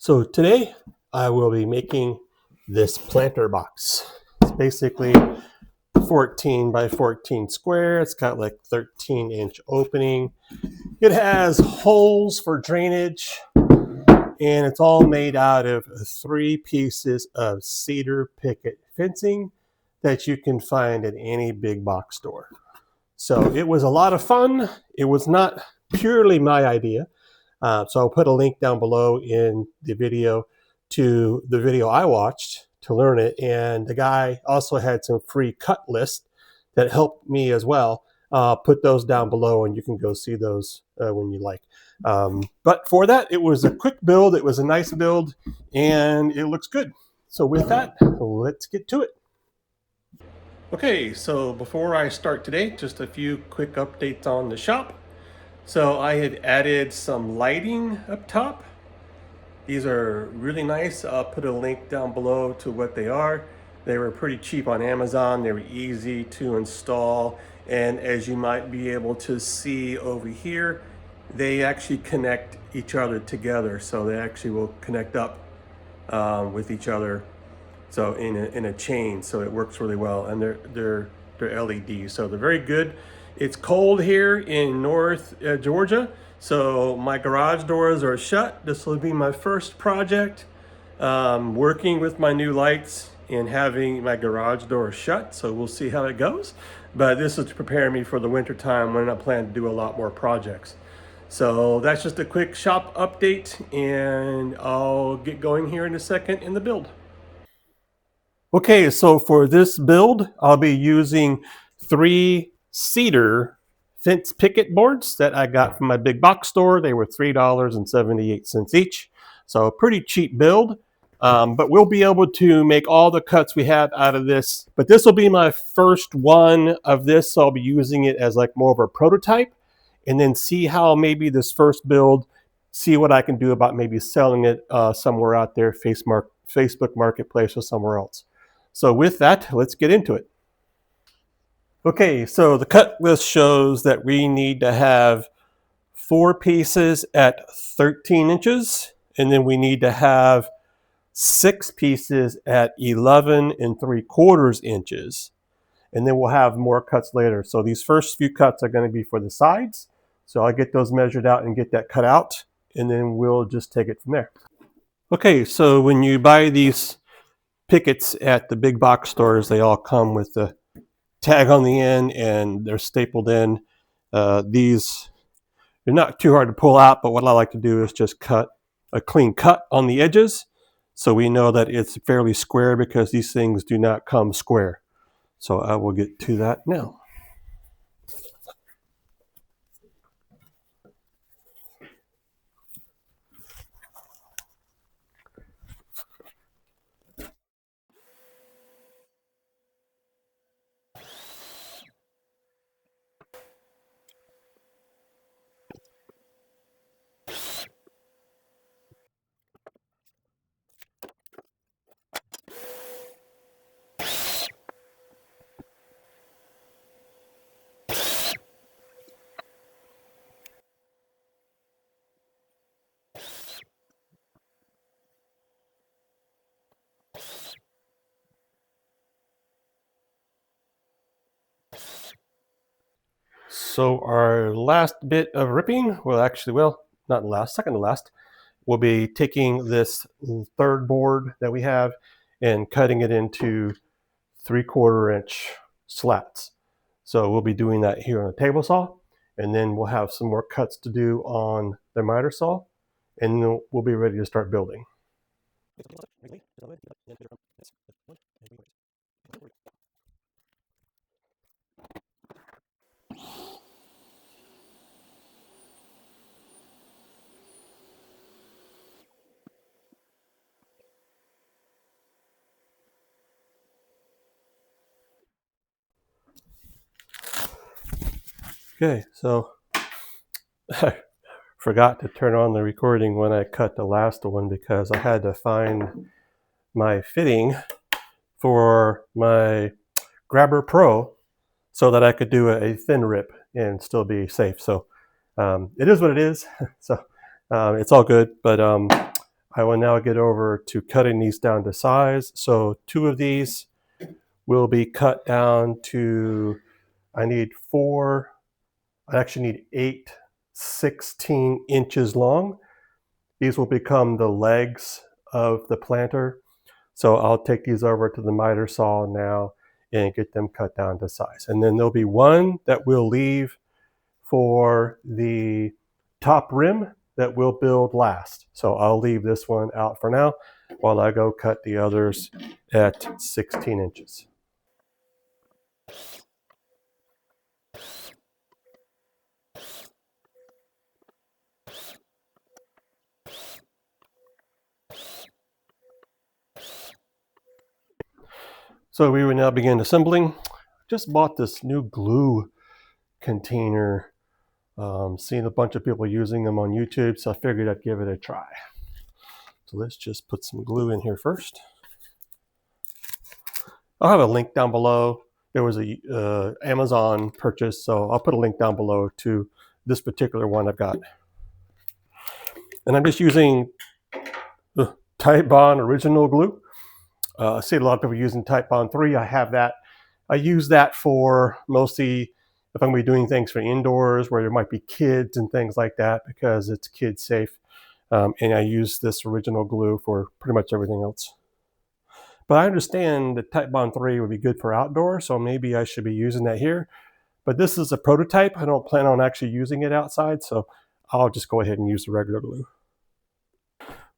So today I will be making this planter box. It's basically 14 by 14 square. It's got like 13-inch opening. It has holes for drainage, and it's all made out of 3 pieces of cedar picket fencing that you can find at any big box store. So it was a lot of fun. It was not purely my idea. So I'll put a link down below in the video to the video I watched to learn it. And the guy also had some free cut lists that helped me as well. Put those down below and you can go see those when you like. But for that, it was a quick build. It was a nice build and it looks good. So with that, let's get to it. Okay, so before I start today, just a few quick updates on the shop. So I had added some lighting up top. These are really nice. I'll put a link down below to what they are. They were pretty cheap on Amazon. They were easy to install. And as you might be able to see over here, they actually connect each other together. So they actually will connect up with each other. So in a chain, so it works really well. And they're LEDs, so they're very good. It's cold here in North Georgia, so my garage doors are shut. This will be my first project, working with my new lights and having my garage door shut. So we'll see how it goes. But this is to prepare me for the winter time when I plan to do a lot more projects. So that's just a quick shop update, and I'll get going here in a second in the build. Okay, so for this build, I'll be using 3 cedar fence picket boards that I got from my big box store. They were $3.78 each, so a pretty cheap build. But we'll be able to make all the cuts we have out of this. But this will be my first one of this, so I'll be using it as like more of a prototype, and then see how maybe this first build, see what I can do about maybe selling it somewhere out there, Facebook Marketplace or somewhere else. So with that, let's get into it. Okay, so the cut list shows that we need to have 4 pieces at 13 inches, and then we need to have 6 pieces at 11 3/4 inches. And then we'll have more cuts later. So these first few cuts are going to be for the sides. So I'll get those measured out and get that cut out, and then we'll just take it from there. Okay, so when you buy these pickets at the big box stores, they all come with the tag on the end and they're stapled in. These are not too hard to pull out, but what I like to do is just cut a clean cut on the edges so we know that it's fairly square, because these things do not come square. So I will get to that now. So our last bit of ripping, not last, second to last, we'll be taking this third board that we have and cutting it into 3/4 inch slats. So we'll be doing that here on a table saw, and then we'll have some more cuts to do on the miter saw, and then we'll be ready to start building. Okay, so I forgot to turn on the recording when I cut the last one, because I had to find my fitting for my Grabber Pro so that I could do a thin rip and still be safe. So it is what it is. So it's all good, but I will now get over to cutting these down to size. So 2 of these will be cut down to, I actually need 8 16 inches long. These will become the legs of the planter. So I'll take these over to the miter saw now and get them cut down to size. And then there'll be one that we'll leave for the top rim that we'll build last. So I'll leave this one out for now while I go cut the others at 16 inches. So we will now begin assembling. Just bought this new glue container. Seen a bunch of people using them on YouTube, so I figured I'd give it a try. So let's just put some glue in here first. I'll have a link down below. There was a Amazon purchase, so I'll put a link down below to this particular one I've got. And I'm just using the Titebond original glue. I see a lot of people using Titebond 3. I have that. I use that for mostly if I'm going to be doing things for indoors where there might be kids and things like that, because it's kid safe. And I use this original glue for pretty much everything else. But I understand that Titebond 3 would be good for outdoors, so maybe I should be using that here. But this is a prototype. I don't plan on actually using it outside, so I'll just go ahead and use the regular glue.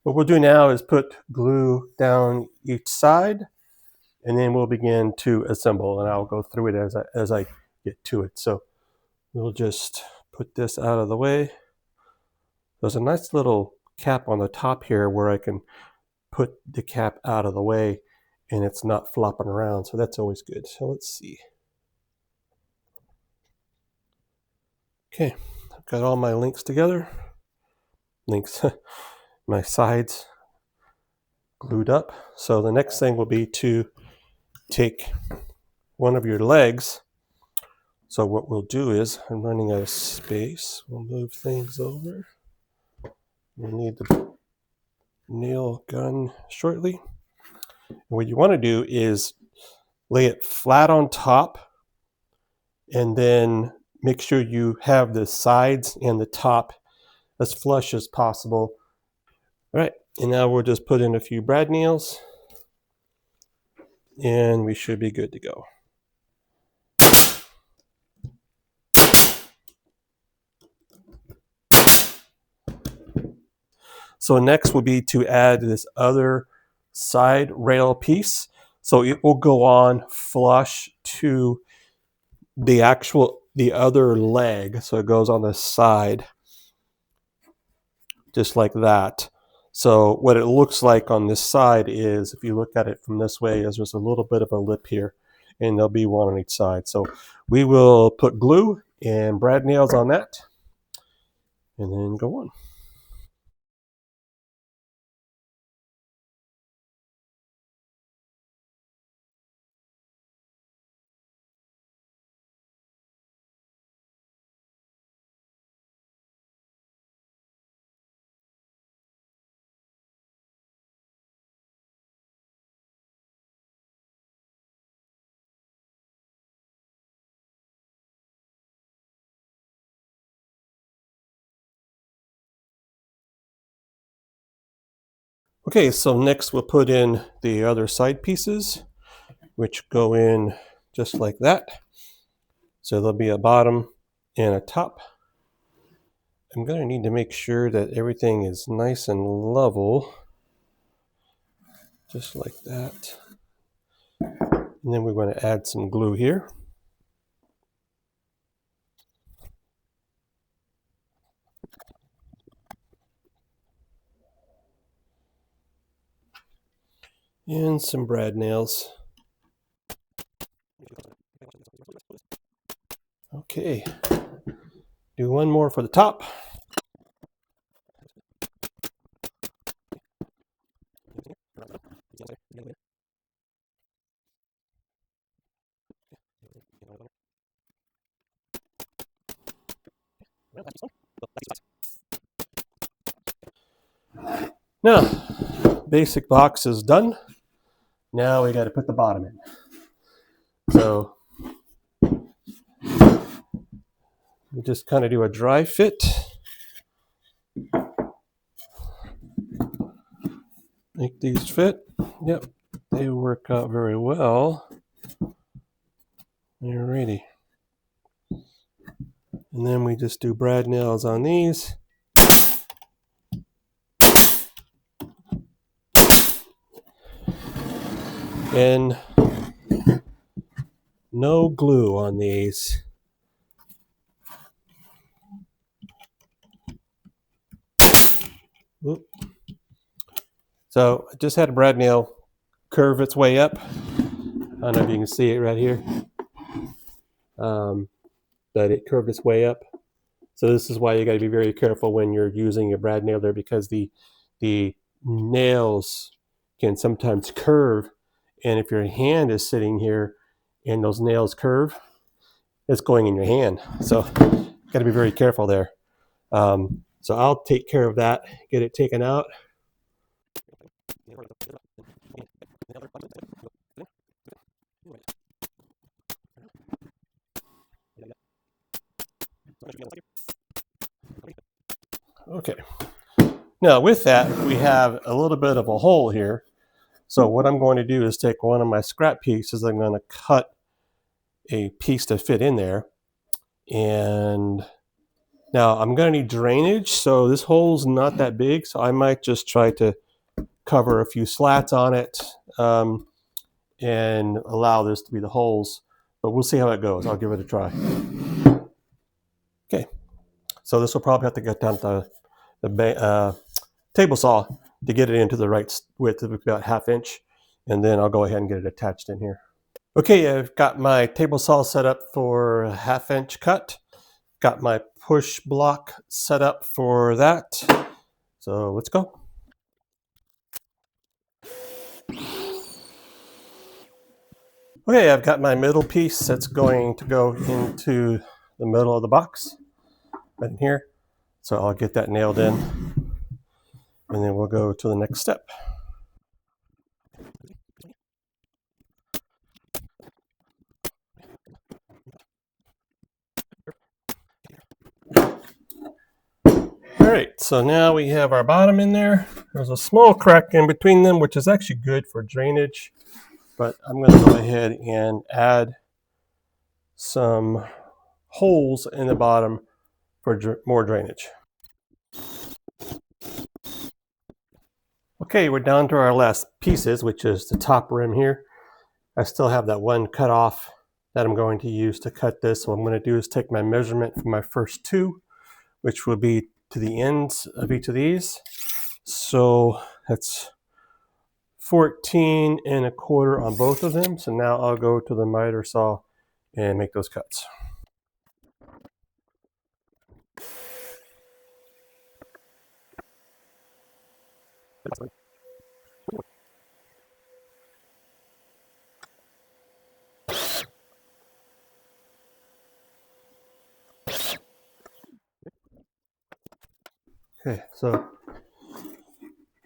What we'll do now is put glue down each side, and then we'll begin to assemble, and I'll go through it as I get to it. So we'll just put this out of the way. There's a nice little cap on the top here where I can put the cap out of the way and it's not flopping around, so that's always good. So let's see. Okay, I've got all my links together. Links, my sides glued up. So the next thing will be to take one of your legs. So what we'll do is, I'm running out of space. We'll move things over. We'll need the nail gun shortly. And what you want to do is lay it flat on top and then make sure you have the sides and the top as flush as possible. All right, and now we'll just put in a few brad nails and we should be good to go. So next will be to add this other side rail piece. So it will go on flush to the other leg. So it goes on the side, just like that. So what it looks like on this side is, if you look at it from this way, is there's a little bit of a lip here, and there'll be one on each side. So we will put glue and brad nails on that, and then go on. Okay, so next we'll put in the other side pieces, which go in just like that. So there'll be a bottom and a top. I'm going to need to make sure that everything is nice and level, just like that. And then we're going to add some glue here. And some brad nails. Okay, do one more for the top. Now, basic box is done. Now we got to put the bottom in. So we just kind of do a dry fit. Make these fit. Yep, they work out very well. Alrighty. And then we just do brad nails on these. And no glue on these. Oop. So I just had a brad nail curve its way up. I don't know if you can see it right here. But it curved its way up. So this is why you got to be very careful when you're using your brad nail there, because the nails can sometimes curve, and if your hand is sitting here and those nails curve, it's going in your hand. So got to be very careful there. So I'll take care of that, get it taken out. Okay. Now with that, we have a little bit of a hole here. So what I'm going to do is take one of my scrap pieces. I'm going to cut a piece to fit in there. And now I'm going to need drainage. So this hole's not that big. So I might just try to cover a few slats on it and allow this to be the holes. But we'll see how it goes. I'll give it a try. Okay. So this will probably have to get down to the table saw to get it into the right width of about 1/2 inch. And then I'll go ahead and get it attached in here. Okay, I've got my table saw set up for a 1/2 inch cut. Got my push block set up for that. So let's go. Okay, I've got my middle piece that's going to go into the middle of the box right in here. So I'll get that nailed in, and then we'll go to the next step. All right, so now we have our bottom in there. There's a small crack in between them, which is actually good for drainage, but I'm going to go ahead and add some holes in the bottom for more drainage. Okay, we're down to our last pieces, which is the top rim here. I still have that one cut off that I'm going to use to cut this. So what I'm going to do is take my measurement for my first two, which will be to the ends of each of these. So that's 14¼ on both of them. So now I'll go to the miter saw and make those cuts. Okay, so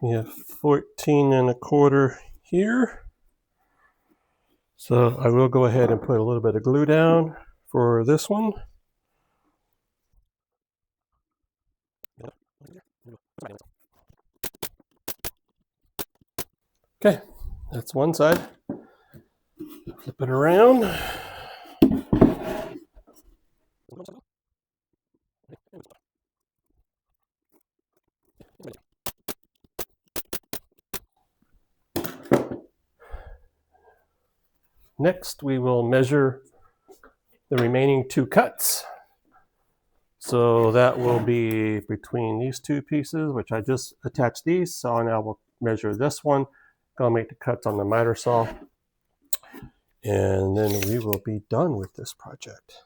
we have 14¼ here. So I will go ahead and put a little bit of glue down for this one. Okay, that's one side. Flip it around. Next, we will measure the remaining two cuts. So that will be between these two pieces, which I just attached these. So now we'll measure this one. I'll make the cuts on the miter saw. And then we will be done with this project.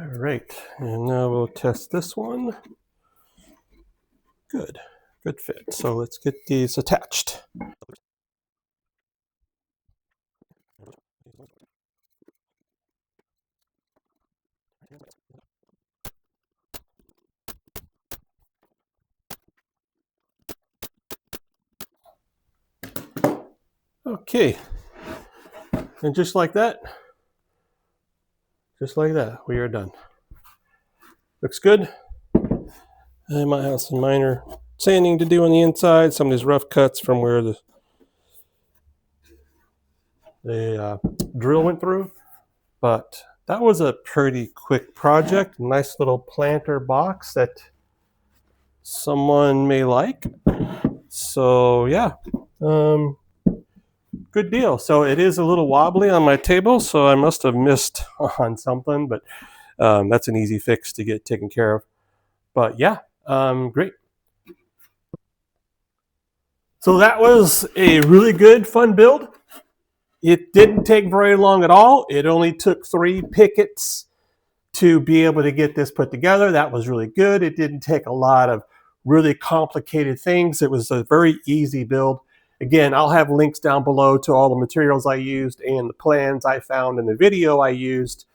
All right, and now we'll test this one. Good fit. So let's get these attached. Okay, and just like that, we are done. Looks good. I might have some minor sanding to do on the inside, some of these rough cuts from where the drill went through, but that was a pretty quick project. Nice little planter box that someone may like. So yeah, good deal. So it is a little wobbly on my table, so I must have missed on something, but that's an easy fix to get taken care of. But yeah, great. So that was a really good, fun build. It didn't take very long at all. It only took 3 pickets to be able to get this put together. That was really good. It didn't take a lot of really complicated things. It was a very easy build. Again, I'll have links down below to all the materials I used and the plans I found in the video I used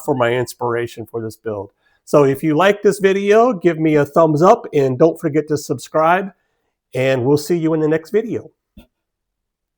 for my inspiration for this build. So if you like this video, give me a thumbs up and don't forget to subscribe, and we'll see you in the next video.